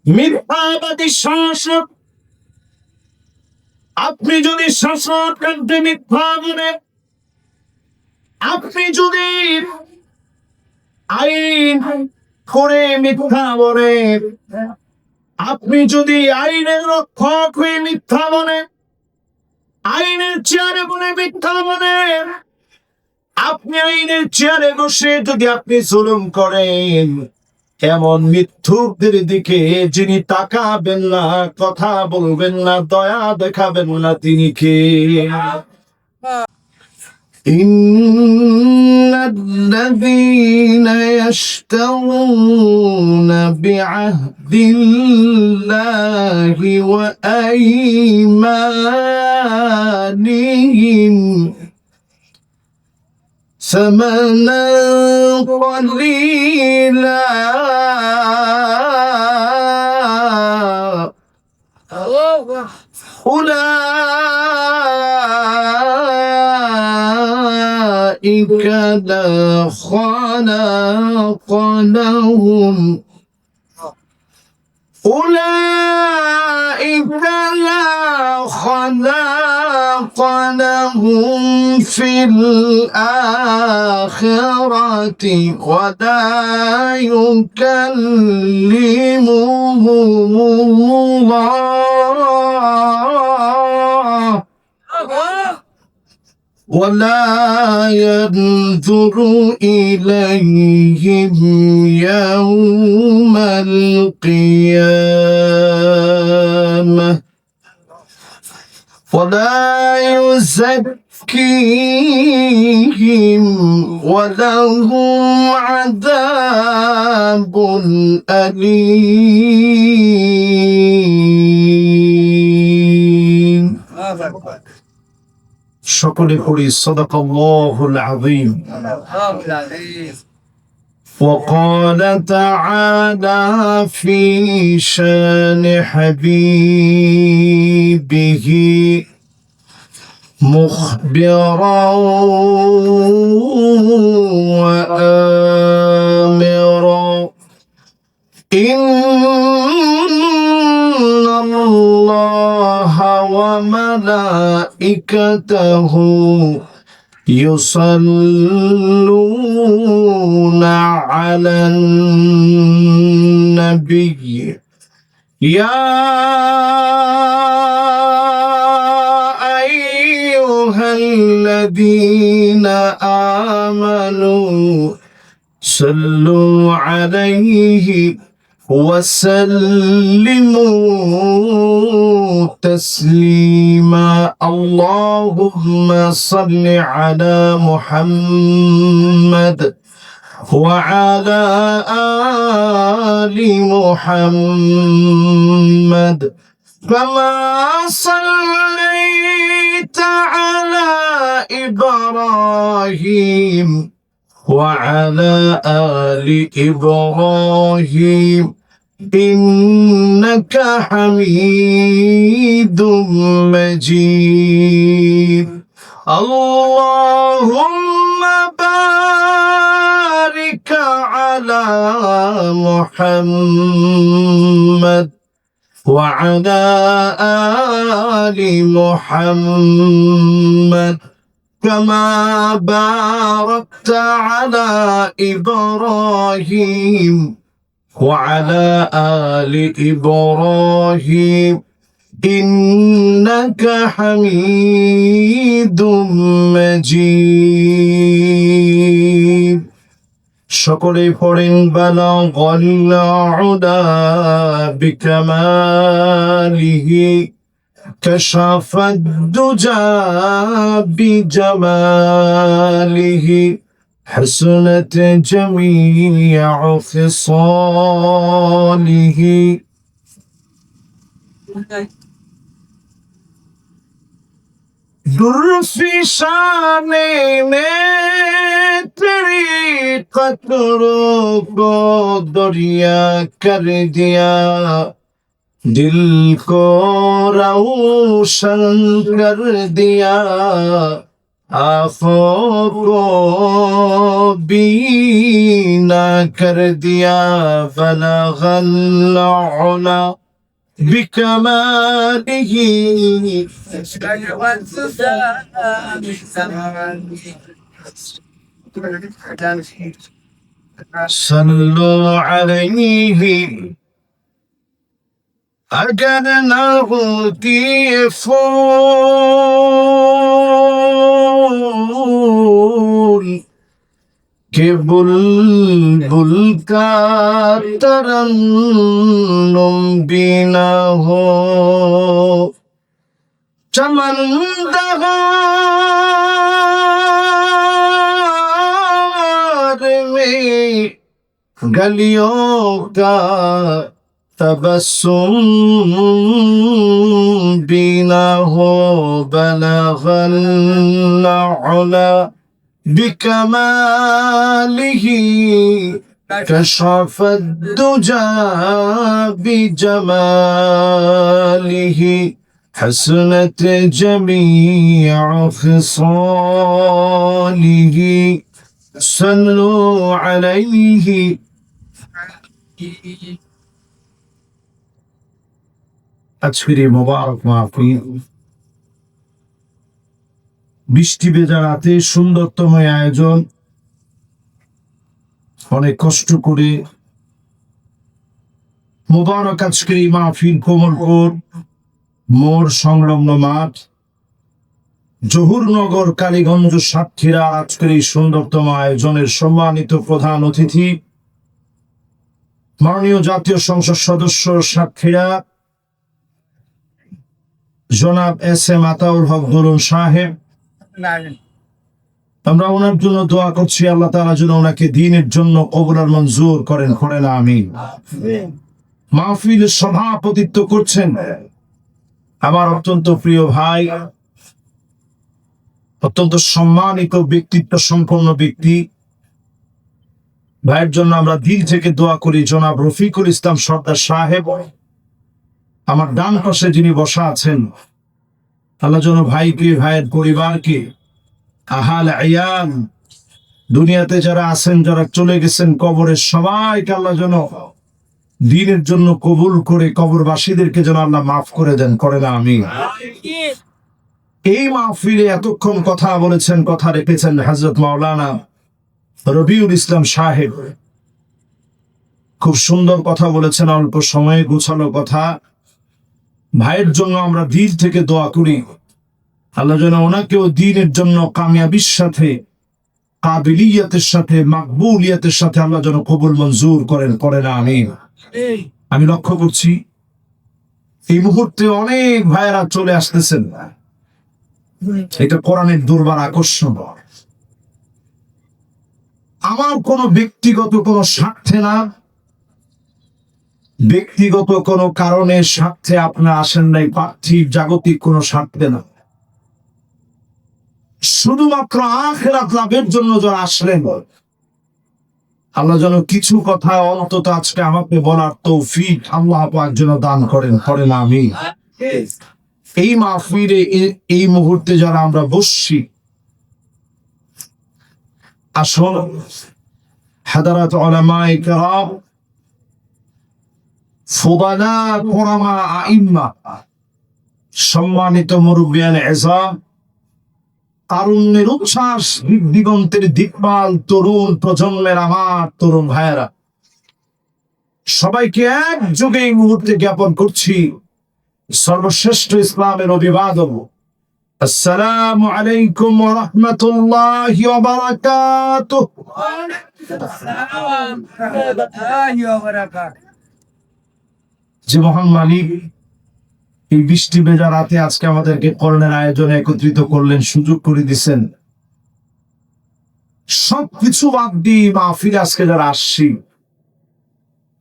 মিথ্যাবাদী শাসক। আপনি যদি শাসক কান্তে মিথ্যা বলে, আপনি যদি আইন করে মিথ্যা বলে, আপনি যদি আইনের রক্ষক হয়ে মিথ্যা বলে, আইনের চেয়ারে বলে মিথ্যা বলে, আপনি আইনের চেয়ারে বসে যদি আপনি জুলুম করেন, এমন মিথ্যুকদের দিকে যিনি তাকাবেন না, কথা বলবেন না, দয়া দেখাবেন না, তিনি কে? ইন্নাল্লাযীনা ইয়াশতারুনা বিআহদিল্লাহি ওয়া আইমানিহিম ثمنا قليلا أولئك لا خلاق لهم أولئك لا خلاق لهم في الآخرة ولا يكلمهم الله ولا ينظر إليهم يوم القيامة ولا يزكيهم ولهم عذاب أليم সকলে পড়ি সাদাকাল্লাহুল আযীম। وقال تعالى في شان حبيبه مخبرا وآمرا إن الله وملائكته يصلون على النبي يا أيها الذين آمنوا صلوا عليه وسلموا تسليما اللهم صل على محمد وعلى آل محمد كما صليت على إبراهيم وعلى آل إبراهيم إنك حميد مجيد اللهم بارك على محمد وعلى آل محمد كما باركت على إبراهيم وعلى آل إبراهيم إنك حميد مجيد সকলে পড়েন বালাগাল উলা বিকামালিহি كشف الدجى بجماله حسنت جميع خصاله در في شان तेरी कतरों को दरिया कर दिया दिल को रोशन कर दिया आँखों को बीना कर दिया बलगल उला बिकमालिही सल्लु अलैहि अगर न होती ये फूल के बुलबुल का तरन्नुम भी न हो चमन दहार में गलियों का तबस्सुम भी न हो बलगल उला بكماله كشف الدجى بجماله حسنت جميع خصاله صلوا عليه আজকের এই মোবারক মাহফিল বৃষ্টি ভেজা রাতে সুন্দরতম আয়োজন অনেক কষ্ট করে মোবারক আজকের এই মাহফিল কোমলপুর মোড় সংলগ্ন মাঠ জহুরনগর কালীগঞ্জ সাতক্ষীরা আজকের এই সুন্দরতম আয়োজনের সম্মানিত প্রধান অতিথি মাননীয় জাতীয় সংসদ সদস্য সাতক্ষীরা জনাব এস এম আতাউল হক দরুন সাহেব, আমরা ওনার জন্য দোয়া করছি আল্লাহ তাআলা যেন ওনাকে দ্বীনের জন্য কবুল আর মঞ্জুর করেন আমিন। মাহফিলের সভাপতিত্ব করছেন আমার অত্যন্ত প্রিয় ভাই, অত্যন্ত সম্মানিত ব্যক্তিত্ব সম্পন্ন ব্যক্তি, ভাইয়ের জন্য আমরা দিল থেকে দোয়া করি জনাব রফিকুল ইসলাম সর্দার সাহেব। আমার ডান পাশে যিনি বসা আছেন, আল্লাহ যেন ভাইকে, ভাইয়ের পরিবারকে, আহাল আয়াম, দুনিয়াতে যারা আছেন, যারা চলে গেছেন কবরের সবাইকে আল্লাহ যেন দ্বীনের জন্য কবুল করে কবরবাসীদেরকে যেন আল্লাহ মাফ করে দেন আমিন। এই মাহফিলে এতক্ষণ কথা বলেছেন, কথা রেখেছেন হযরত মাওলানা রবিউল ইসলাম সাহেব। খুব সুন্দর কথা বলেছেন, অল্প সময়ে গোছানো কথা। ভাইয়ের জন্য আমরা দিল থেকে দোয়া করি আল্লাহ যেন ওনাকেও দ্বীনের জন্য কামিয়াবির সাথে, কাবিলিয়াতের সাথে, মাকবুলিয়াতের সাথে আল্লাহ যেন কবুল মঞ্জুর করেন আমিন। আমি লক্ষ্য করছি এই মুহূর্তে অনেক ভাইয়েরা চলে আসতেছেন, এটা কোরআনের দুর্বার আকর্ষণ। আমার কোনো ব্যক্তিগত কোনো স্বার্থে না, ব্যক্তিগত কোনো কারণে স্বার্থে আপনারা আসেন নাই, পার্থিব জাগতিক কোনো স্বার্থে না, শুধুমাত্র আখিরাত লাভের জন্য যারা আসলেন আল্লাহ যেন কিছু কথা অন্তত আজকে আমাকে বলার তৌফিক আল্লাহ পাক যেন দান করেন আমিন। এই মাহফিলে এই মুহূর্তে যারা আমরা বসছি, আসল হাদারাত উলামায়ে কেরাম, ফুদালা, কুরামা, আইম্মা, সম্মানিত মুরব্বিয়ান ইজাম, তারুণ্যের উচ্ছ্বাস, দিগন্তের দিকপাল তরুণ প্রজন্মের আমার তরুণ ভাইয়েরা, সবাইকে একযোগে এই মুহূর্তে জ্ঞাপন করছি সর্বশ্রেষ্ঠ ইসলামের অভিবাদন, আসসালামু আলাইকুম ওয়া রাহমাতুল্লাহি ওয়া বারাকাতুহু। যে মহান মালিক এই বৃষ্টি ভেজা রাতে আজকে আমাদেরকে কোরআনের আয়োজনে একত্রিত করলেন, সুযোগ করে দিচ্ছেন, সবকিছু বাদ দিয়ে মাহফিলে আজকে যারা আসছি,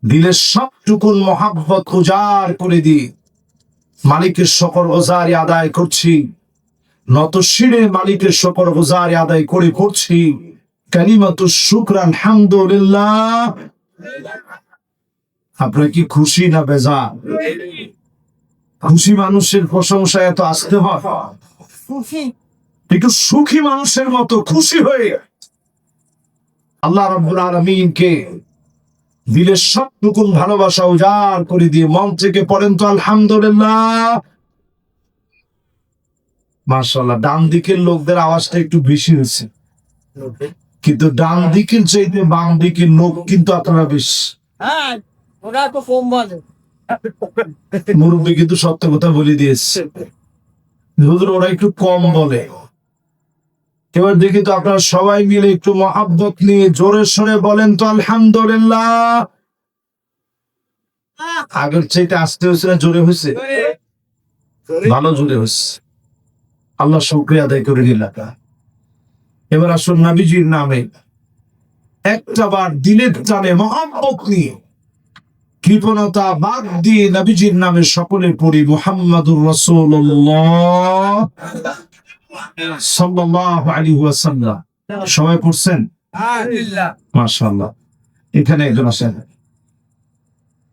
দিলের সবটুকুন মহাব্বত উজাড় করে দিয়ে মালিকের সকল ওজারি আদায় করছি, নত শিরে মালিকের সকল ওজারি আদায় করে করছি কালিমাতু শুকরান আলহামদুলিল্লাহ। আপনারা কি খুশি না বেজার? খুশি মানুষের প্রশংসা এত আসতে হয়, একটু সুখী মানুষের মতো খুশি হয়ে আল্লাহ রাব্বুল আলামিনকে দিলের সবটুকুন ভালোবাসা উজাড় করে দিয়ে মন থেকে পড়েন তো আলহামদুলিল্লাহ। মাশাআল্লাহ। ডান দিকের লোকদের আওয়াজটা একটু বেশি হয়েছে, কিন্তু ডান দিকের চাইতে বাম দিকের লোক কিন্তু আপনারা বেশি। মুরব্বী কিন্তু সত্য কথা বলে দিয়েছে, হুজুর ওরা একটু কম বলে। এবার দেখি তো আপনারা সবাই মিলে একটু মহাব্বত নিয়ে জোরে সরে বলেন তো আলহামদুলিল্লাহ। আগের চাইতে আসতে হয়েছে না জোরে হয়েছে? ভালো জোরে হয়েছে। আল্লাহ শুকরিয়া আদায় করে দিলাম। এবার আসুন নবীজির নামে একটা বার দিলের টানে মহাব্বত নিয়ে কৃপণতা বাদ দিয়ে নবীজির নামে সকলে পড়ি মুহাম্মাদুর রাসূলুল্লাহ সাল্লাল্লাহু আলাইহি ওয়াসাল্লাম। সবাই পড়ছেন? মাশাআল্লাহ। এখানে একজন আসেন,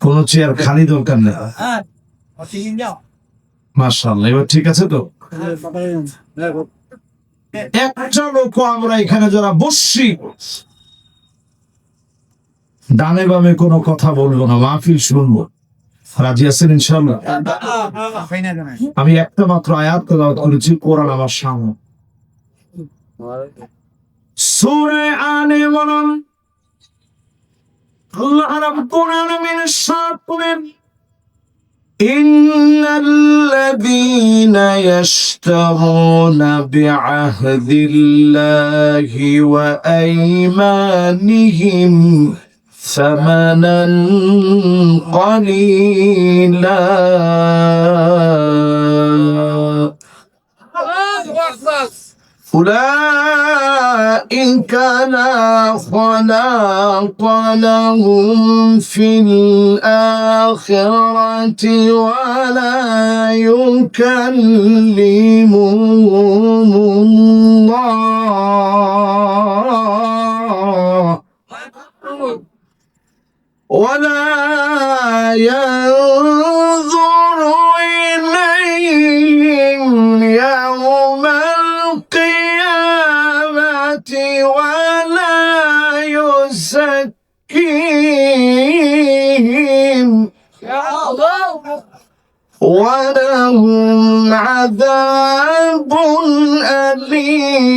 কোন চেয়ার খালি দরকার নেই। মাশাআল্লাহ। এবার ঠিক আছে তো? একটা লোক আমরা এখানে যারা বসছি ডানে বামে কোনো কথা বলবো না, মাহফিল শুনবো। রাজি আছেন ইনশাআল্লাহ? আমি একটা মাত্র আয়াত তেলাওয়াত করেছি, কোরআন আমার সামনে। সূরা আলে ইমরান আল্লাহ রাব্বুল আলামিন ইরশাদ করেন, ইন্নাল্লাযীনা ইয়াশতারুনা বিআহদিল্লাহি ওয়া আইমানিহিম ثمنا قليلا أولئك لا خلاق لهم في الآخرة ولا يكلمهم الله ولا ينظر إليهم يوم القيامة ولا يزكيهم ولهم عذاب أليم।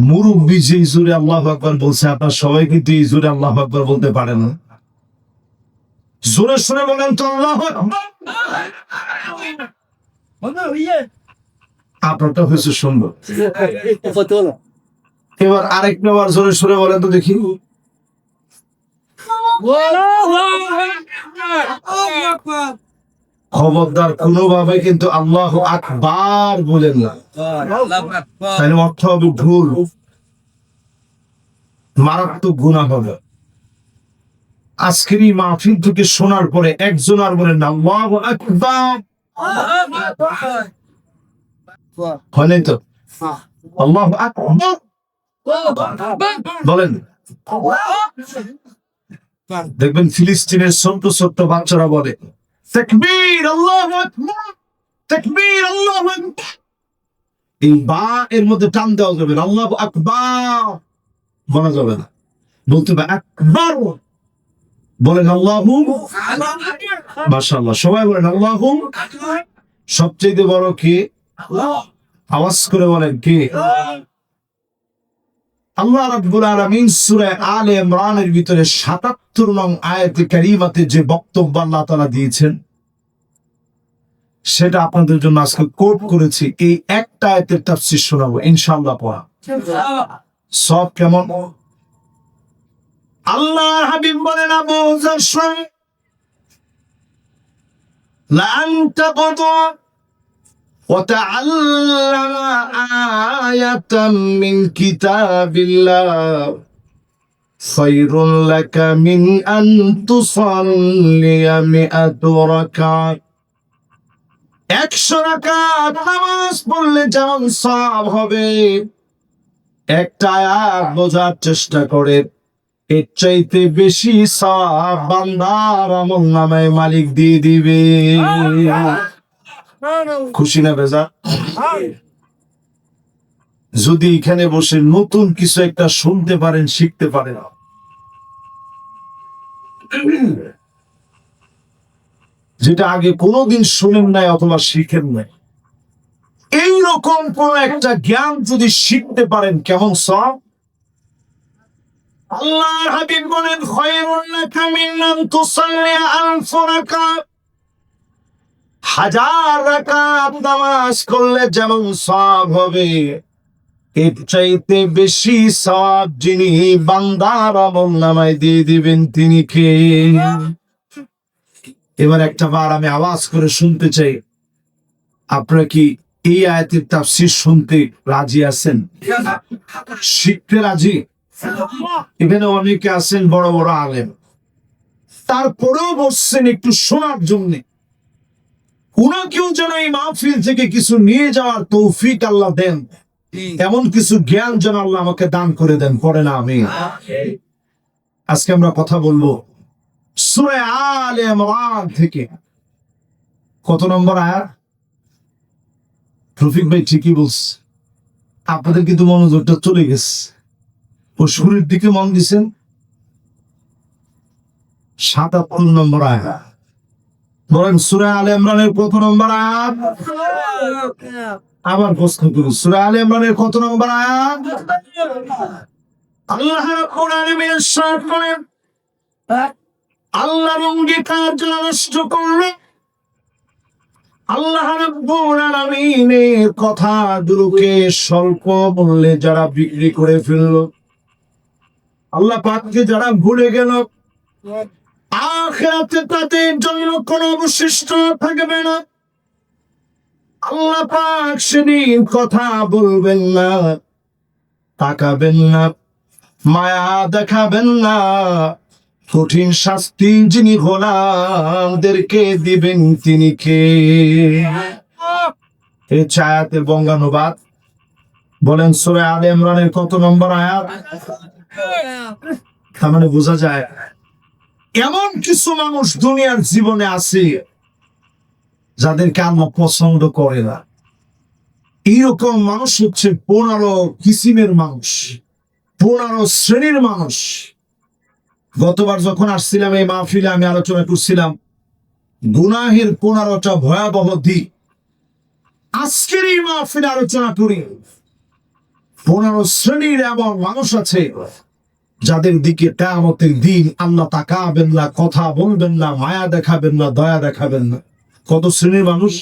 মুরব্বী যে জোরে আল্লাহু আকবার বলছে, আপনার সবাই কিন্তু এই জোরে আল্লাহু আকবার বলতে পারে না। জোরে শুনে বলেন তো আল্লাহু আকবার। আপনারটা হয়েছে সুন্দর। এবার আরেকটা বার জোরে শুনে বলেন তো দেখি। খবরদার কোনোভাবে কিন্তু আল্লাহু আকবার বলেন না, তাহলে অর্থ হবে ভুল, মারাত্মক গুনাহ হবে। আজকের এই মাহফিল থেকে শোনার পরে একজন আর বলেন না আল্লাহু আকবার, হয় নাই তো? আল্লাহু আকবার বলেন। দেখবেন ফিলিস্তিনের ছোট্ট ছোট্ট বাচ্চারা বলে তাকবীর আল্লাহু আকবার, তাকবীর আল্লাহু আকবার। এই বা এর মধ্যে টান দেওয়া যাবে না, আল্লাহু আকবার বলা যাবে না, বলতে হবে আকবার। বলেন আল্লাহু, মাশাআল্লাহ সবাই বলেন আল্লাহু। সবচেয়ে বড় কে? আওয়াজ করে বলেন কে? আল্লাহ রাব্বুল আলামিন সূরা আলে ইমরানের ভিতরে ৭৭ নং আয়াতে কারিমাতে যে বক্তব্য আল্লাহ তাআলা দিয়েছেন সেটা আপনাদের জন্য আজকে কোট করেছি। এই একটা আয়াতের তাফসীর শোনাবো ইনশাআল্লাহ পড়া। সব কেমন? আল্লাহর হাবিব বলেন আবু যর লা আনতা কদা وتعلم آية من كتاب الله خير لك من أن تصلي 100 ركعة। 100 রাকাত নামাজ পড়লে যেমন সওয়াব হবে, একটা আয়াত বোঝার চেষ্টা করে এর চাইতে বেশি সওয়াব বান্দার আমল নামায় মালিক দিয়ে দিবে। খুশি না বেজা? যদি এখানে বসে নতুন কিছু একটা শুনতে পারেন, শিখতে পারেন, যেটা আগে কোনোদিন শুনেন নাই অথবা শিখেন নাই, এইরকম কোন একটা জ্ঞান যদি শিখতে পারেন, কেমন সব। আল্লাহর হাবিব বলেন, খায়রুল লাকা মিন আন তুসাল্লি আলফ রাকাত, হাজার রাকাত নামাজ করলে যেমন সওয়াব হবে, এর চাইতে বেশি সওয়াব যিনি বান্দার আমলনামায় দিয়ে দিবেন তিনি কে? এবার একটা বার আমি আওয়াজ করে শুনতে চাই, আপনারা কি এই আয়াতের তাফসীর শুনতে রাজি আছেন? শিখতে রাজি? এখানে অনেকে আছেন বড় বড় আলেম, তারপরেও বসছেন একটু শোনার জন্য। উনাকেও যেন এই মাহফিল থেকে কিছু নিয়ে যাওয়ার তৌফিক আল্লাহ দেন, এমন কিছু জ্ঞান যেন আল্লাহ আমাকে দান করে দেন। পড়ে না আমি আজকে আমরা কথা বলবো সূরা আলে ইমরান থেকে। কত নম্বর আয়াত? রফিক ভাই ঠিকই বলছে, আপনাদের কিন্তু মনোযোগটা চলে গেছে, ও শুরুর দিকে মন দিছেন। ৭৭ নম্বর আয়াত। বলেন সূরা আলে ইমরানের কত নম্বর আয়াত? আবার প্রশ্ন করি, সূরা আলে ইমরানের কত নম্বর আয়াত? আল্লাহ রাব্বুল আলামিন ইরশাদ করেন, আল্লাহর অঙ্গীকার যারা নষ্ট করলো, আল্লাহ রাব্বুল আলামিনের কথাগুলোকে স্বল্প মূল্যে যারা বিক্রি করে ফেললো, আল্লাহ পাককে যারা ভুলে গেল, আখিরাতে তাদের জন্য কোনো অবশিষ্ট থাকবে না। আল্লাহ পাক সেদিন কথা বলবেন না, তাকাবেন না, মায়া দেখাবেন না। কঠিন শাস্তি যিনি গোলামদেরকে দিবেন তিনি কে? এই আয়াতের বঙ্গানুবাদ বলেন সূরা আলে ইমরানের কত নম্বর আয়াত? তার মানে বোঝা যায় এমন কিছু মানুষ দুনিয়ার জীবনে আছে যাদেরকে আল্লাহ পছন্দ করে না। এইরকম মানুষ হচ্ছে 15 কিসিমের মানুষ, 15 শ্রেণীর মানুষ। গতবার যখন আসছিলাম এই মাহফিলে আমি আলোচনা করছিলাম গুনাহের 15টা ভয়াবহ দিক। আজকের এই মাহফিলে আলোচনা করি 15 শ্রেণীর এমন মানুষ আছে যাদের দিকে কিয়ামতের দিন আল্লাহ তাকাবেন না, কথা বলবেন না, মায়া দেখাবেন না, দয়া দেখাবেন না। কত শ্রেণীর মানুষ?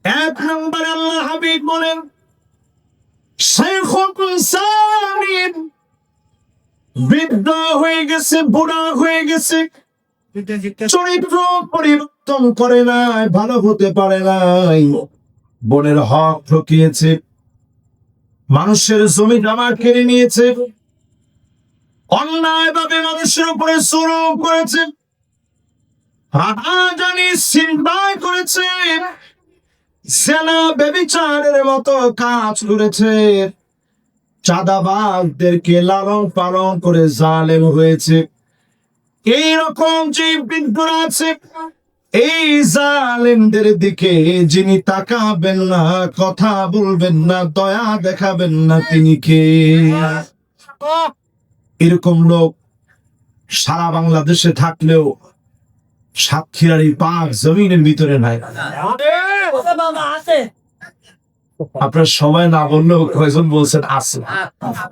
1 নম্বরে আল্লাহ হাবিব বলেন, শাইখুন সালিম, বৃদ্ধ হয়ে গেছে, বুড়া হয়ে গেছে, চরিত্র পরিবর্তন করে নাই, ভালো হতে পারে নাই, বনের হক ঠকিয়েছে, মানুষের জমি জমা কেড়ে নিয়েছে, অন্যায়ভাবে মানুষের উপরে জুলুম করেছে, হানাহানি ছিনতাই করেছে, জেনা ব্যভিচারের মতো কাজ করেছে, চাঁদাবাজদেরকে লালন পালন করে জালেম হয়েছে। এইরকম যে বৃদ্ধরা আছে, এই জালেমদের দিকে যিনি তাকাবেন না, কথা বলবেন না, দয়া দেখাবেন না, তিনি কে? এরকম লোক সারা বাংলাদেশে থাকলেও সাতক্ষীরার এই পাক জমিনের ভিতরে নাই। আপনারা সবাই না বললেও কয়জন বলছেন আছে।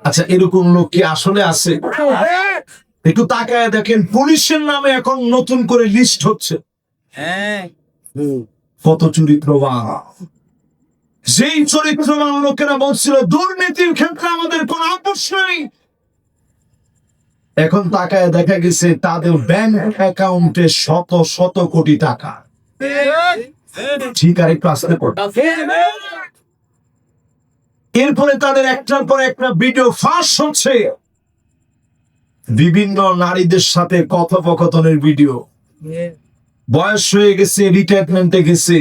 আচ্ছা, এরকম লোক কি আসলে আছে? একটু তাকায় দেখেন, পুলিশের নামে এখন নতুন করে লিস্ট হচ্ছে কত চরিত্রবান। যেই চরিত্রবান লোকেরা বলছিল দুর্নীতির ক্ষেত্রে আমাদের কোনো আপোষ নাই, এখন তাকায় দেখা গেছে তাদের ব্যাংক অ্যাকাউন্টে শত শত কোটি টাকা। ঠিক, আর একটু আসতে পড়ে। এরপরে তাদের একটার পর একটা ভিডিও ফাঁস হচ্ছে, বিভিন্ন নারীদের সাথে কথোপকথনের ভিডিও। বয়স হয়ে গেছে, রিটায়ারমেন্টে গেছে,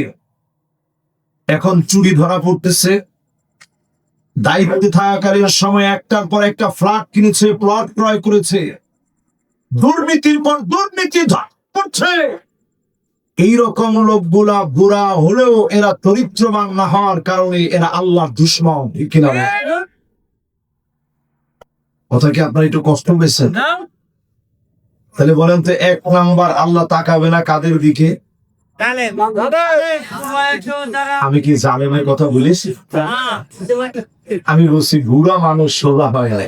এখন চুরি ধরা পড়তেছে, দায়িত্বে থাকাকালীন সময় একটার পর একটা ফ্ল্যাট কিনেছে, প্লট ক্রয় করেছে, দুর্নীতির পর দুর্নীতি করছে। এইরকম লোকগুলা বুড়া হলেও এরা চরিত্রবান না হওয়ার কারণে এরা আল্লাহর দুশমন। কিনা কথা কি আপনার একটু কষ্ট পেয়েছেন? তাহলে বলেন তো, এক নাম্বার আল্লাহ তাকাবে না কাদের দিকে? আমি কি জালেমের কথা বলেছি? আমি বলছি বুড়া মানুষ সোজা হয় না।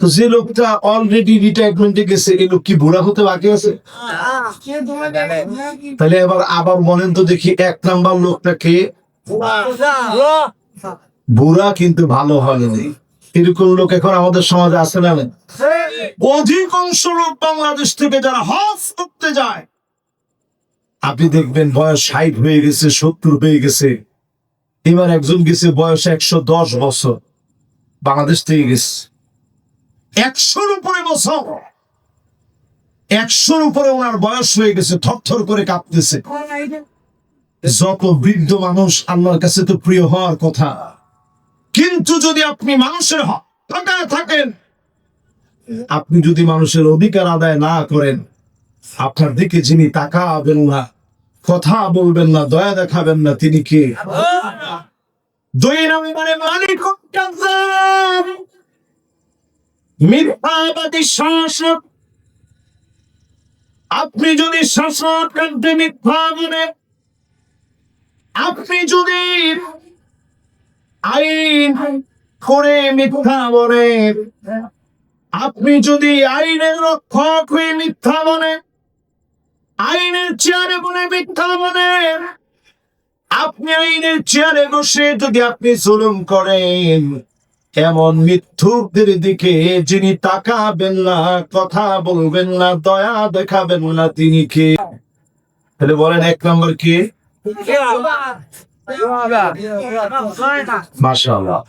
তো যে লোকটা অলরেডি রিটায়ারমেন্টে গেছে, এই লোক কি বুড়া হতে বাকি আছে? তাহলে আবার বলেন তো দেখি, এক নাম্বার লোকটাকে বুড়া কিন্তু ভালো হয়নি, এরকম লোক এখন আমাদের সমাজে আছে না? অধিকাংশ লোক বাংলাদেশ থেকে যারা হজ করতে যায়, আপনি দেখবেন বয়স 60 হয়ে গেছে, 70 হয়ে গেছে। এবার একজন গেছে বয়স 110 বছর, বাংলাদেশ থেকে গেছে 100-র উপরে বছর, 100-র উপরে ওনার বয়স হয়ে গেছে, থরথর করে কাঁপতেছে। যত বৃদ্ধ মানুষ আল্লাহর কাছে তো প্রিয় হওয়ার কথা, কিন্তু যদি আপনি মানুষের টাকায় থাকেন, আপনি যদি মানুষের অধিকার আদায় না করেন, আপনার দিকে যিনি তাকাবেন না, কথা বলবেন না, দয়া দেখাবেন না, তিনি কে? 2 নম্বরে মালিক মিথ্যাবাদী শাসক। আপনি যদি শাসক কান্তে মিথ্যা বলেন, আপনি যদি আইন করে মিথ্যা বলেন, আপনি যদি আইনের রক্ষক হয়ে মিথ্যা বলেন, আইনের চেয়ারে বলে মিথ্যা বলেন, আপনি আইনের চেয়ারে বসে যদি আপনি জুলুম করেন, এমন মিথ্যুকদের দিকে যিনি তাকাবেন না, কথা বলবেন না, দয়া দেখাবেন না, তিনি কে? তাহলে বলেন, 1 নম্বর কি? মাশাআল্লাহ।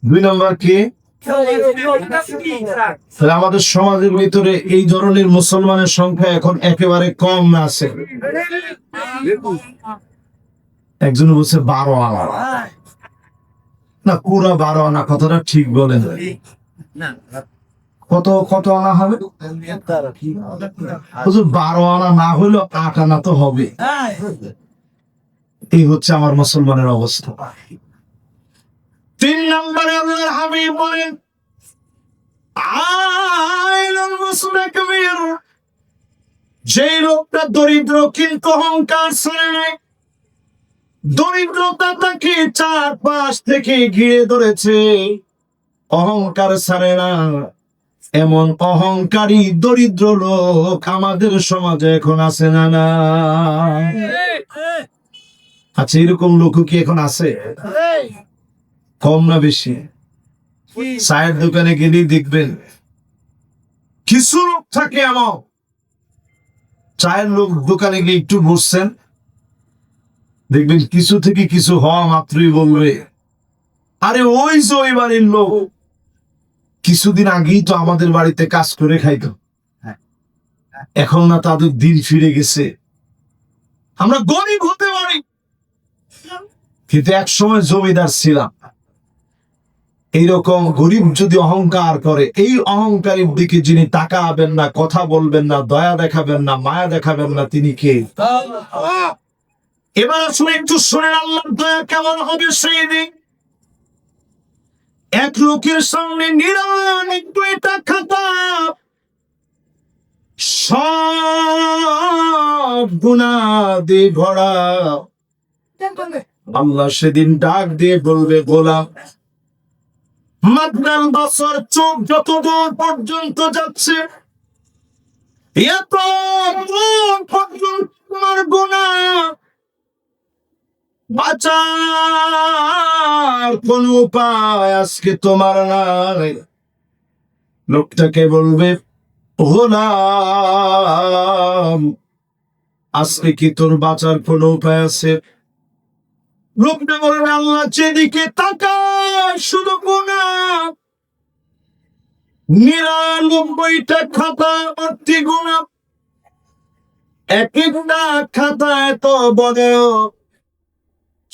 2 নম্বর কি? তাহলে আমাদের সমাজের ভিতরে এই ধরনের মুসলমানের সংখ্যা এখন একেবারে কম না আছে? একজন বলছে 12 আনা না, পুরা 12 আনা কথাটা ঠিক বলেন। কত আনা হবে? 12 আনা না হইলো 8 আনা তো হবে। এই হচ্ছে আমার মুসলমানের অবস্থা। 3 নম্বরে আল্লাহর হাবিব বলেন, যে লোকটা দরিদ্র কিন্তু অহংকার ছেড়ে নেয়, দরিদ্রতা তাকে চারপাশ থেকে ঘিরে ধরেছে, অহংকার ছাড়ে না, এমন অহংকারী দরিদ্র লোক আমাদের সমাজে এখন আছে না? না, আচ্ছা, এরকম লোক কি এখন আছে? কম না বেশি? চায়ের দোকানে গেলেই দেখবেন কিছু লোক থাকে এমন, চায়ের লোক দোকানে গিয়ে একটু বসছেন, দেখবেন কিছু থেকে কিছু হওয়া মাত্রই বলবে, আরে ওই যে ওই বাড়ির লোক, কিছুদিন আগেই তো আমাদের বাড়িতে কাজ করে খাইতো, এখন না তাদের দিন ফিরে গেছে। আমরা গরিব হতে পারি, কিন্তু এক সময় জমিদার ছিলাম। এইরকম গরিব যদি অহংকার করে, এই অহংকারের দিকে যিনি তাকাবেন না, কথা বলবেন না, দয়া দেখাবেন না, মায়া দেখাবেন না, তিনি কে? এবার আসলে একটু শুনেন আল্লাহর দয়া কেমন হবে সেই দিন। এক লোকের সামনে 99টা খাতা, সব গুনাহ দিয়ে ভরা। আল্লাহ সেদিন ডাক দিয়ে বলবে, গোলাম, মাদনাল বছর চোখ যত দূর পর্যন্ত যাচ্ছে, এত দূর পর্যন্ত তোমার গুনাহ, বাঁচার কোন উপায় আজকে তোমার নাই। লোকটাকে বলবে, গোলাম, আজকে কি তোর বাঁচার কোন উপায় আছে? লোকটা বলবে, আল্লাহ যেদিকে তাকায় শুধু গুনাহ, 99টা খাতা ভর্তি গুনাহ, এক একটা খাতা এত বড়,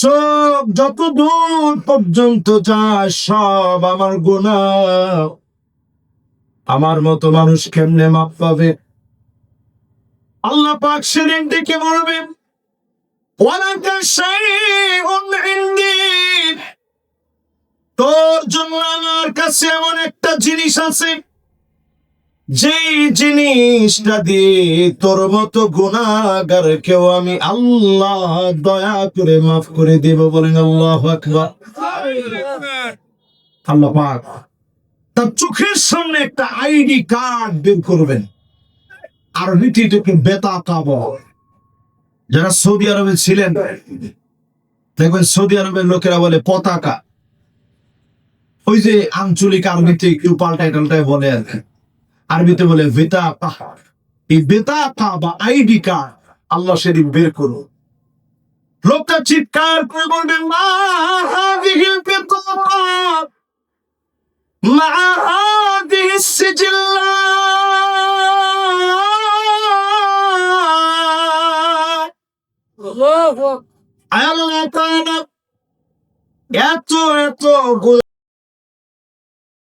চোখ যত দূর পর্যন্ত যায় সব আমার গুনাহ। আমার মতো মানুষ কেমনে মাপ পাবে? আল্লাহ পাক সেদিন ডেকে বলবেন, ওয়ালাকা শাইউন ইনদি, তোর জন্য আমার কাছে এমন একটা জিনিস আছে, যেই জিনিসটা দিয়ে তোর মতো গুনাহগার কেউ আমি আল্লাহ দয়া করে মাফ করে দেব। বলেন আল্লাহু আকবার। আল্লাহ পাক তার চোখের সামনে একটা আইডি কার্ড বের করবেন, আরবিতে এটাকে বেতাকা বলে। যারা সৌদি আরবে ছিলেন দেখবেন সৌদি আরবের লোকেরা বলে পতাকা। ওই যে আঞ্চলিক আরবিতে একটু পাল্টায় টাল্টায় বলে আর কি, আরবিতে বলে বেতাকা। এই বেতাকা বা আইডি কার্ড আল্লাহ সেদিন বের করো। লোকটা চিৎকার করে বলবে, মা হাযিহিল বিতাকা মা হাযিহিস সিজিল্লাত। আল্লাহ তাআলা এত